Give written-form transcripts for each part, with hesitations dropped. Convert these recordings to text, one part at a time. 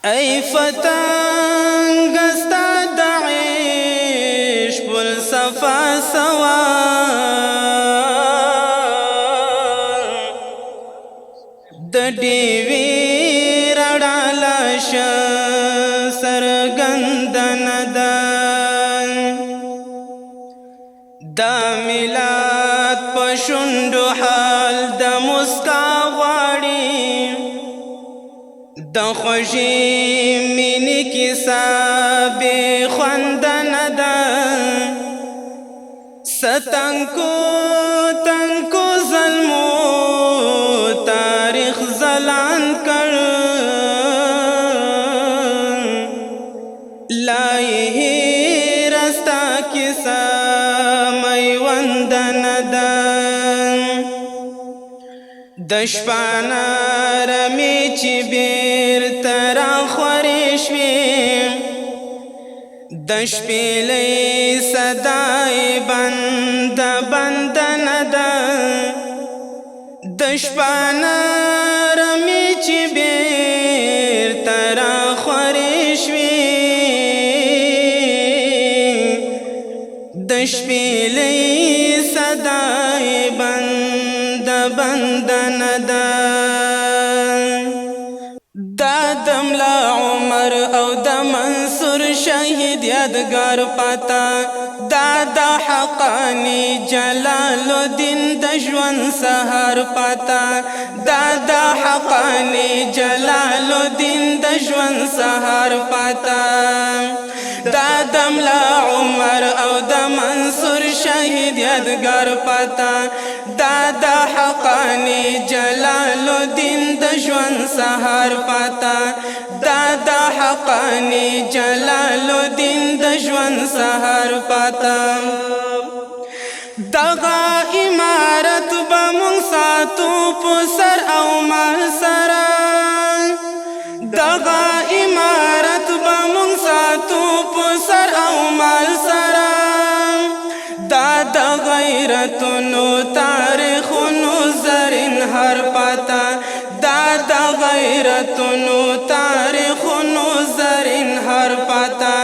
ای فتنگ استا دعیش پل صفا سوار د ډیوی رډالاش سرګندن دا میلاد پښوندو حال د مسکا غواړي د خوشی مینی کیسا بی خوندن ده ستنکو تنکو ظلمو تاریخ زلان کر لائحی رستا کیسا میوندن ده دشپانا رمی چی بیر ترا خورشوی دشپیلی صدای بند بندن ده دشپانا رمی چی بیر ترا خورشوی دشپیلی صدای بند بندن ده دا دملا عمر او د منصور شهید یادگار پتا دا د حقانی جلال الدین د ژوند سهار پتا دا د حقانی جلال الدین د ژوند سهار پتا دا دملا عمر او د منصور شهید یادگار پتا دا د حقانی جلال الدین د ژوند سهار پتا دا د حقانی جلال الدین د ژوند سهار پتا دغه امارت به مونږ ساتو په سر او مال سره دغه امارت به مونږ ساتو په سر او مال سره دا د غیرتونو تاریخونو زرین هر پتا دا د غیرتونو تاریخونو زرین هر پتا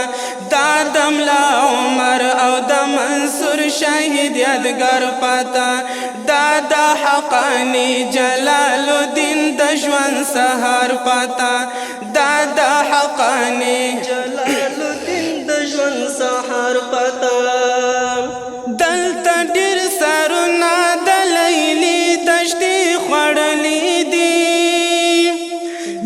دا د ملا عمر او د منصور شهید یادگار پتا دا د حقانی جلال الدین د ژوند سهار پتا دا د حقانی جلال الدین د ژوند سهار پتا دلته ډیر سرونه د لیلی دشتې خوړلې دي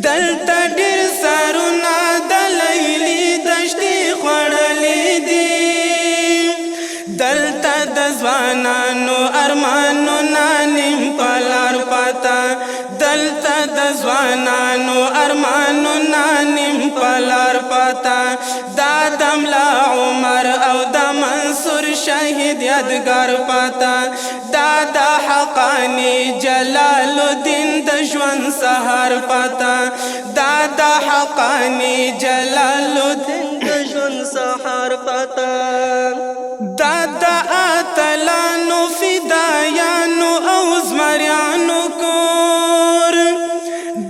دلته ډیر سرونه د لیلی دشتې خوړلې دي دلته د ځوانانو ارمانونه نیم پلار پتا دلته د ځوانانو ارمانونه نیم پلار پتا دا د ملا عمر او د منصور شهید یادگار پتا دا د حقانی جلال الدین د ژوند سهار پتا دا د حقانی جلال الدین د ژوند سهار پتا دا د اتلانو فدایانو او زمریانو کور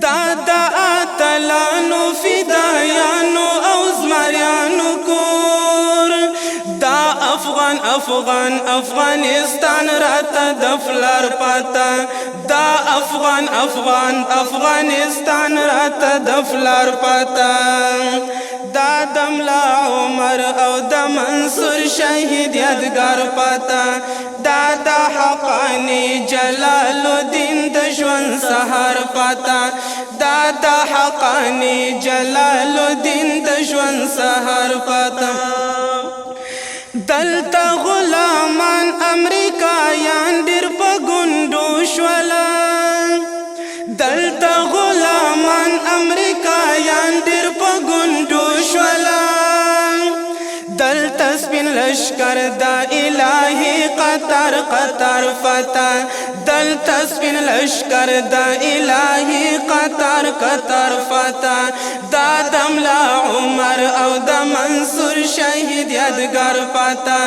دا د اتلانو فدایانو او زمریانو کور دا افغان افغان افغانستان راته د فلر پتا دا افغان افغان افغانستان راته د فلر پتا دا د ملا عمر او د منصور شهید یادگار پتا دا د حقانی جلال الدین د ژوند سهار پتا دا د حقانی جلال الدین د ژوند سهار پتا دلته غلامان امریکایان ډیر په ګوندو شولا دلته غلامان امریکایان ډیر په ګوندو شولا دلته سپین لشکر دا الهی قطر قطر فتا دلته سپین لشکر دا الهی قطر قطر فتا دا د ملا عمر او د منصور شهید یادګار پتا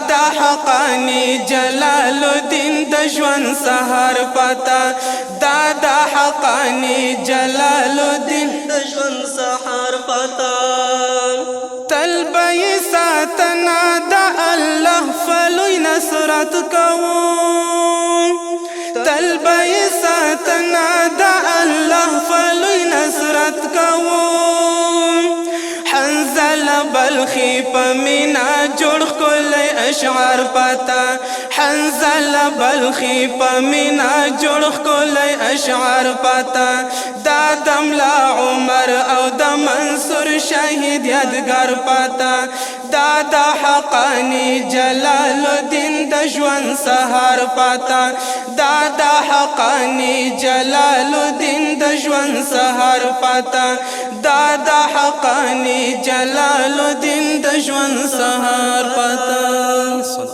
دا حقانی جلال الدین د ژوند سهار پتا دا حقانی جلال الدین د ژوند سهار پتا تل به ساتنا د الله فلوی نصرت کوو تل به ساتنا د الله فلوی نصرت کوو حنزل بلخی پمینا جوړ کلی اشعار پتا حنزل بلخی پمینا جوړ کلی اشعار پتا دا دملا عمر او د منصور شهید یادګار پتا دا حقانی جلال الدین د ژوند سهار پتا دا حقانی جلال الدین د ژوند سهار پتا دا حقانی جلال الدین د ژوند سهار پتا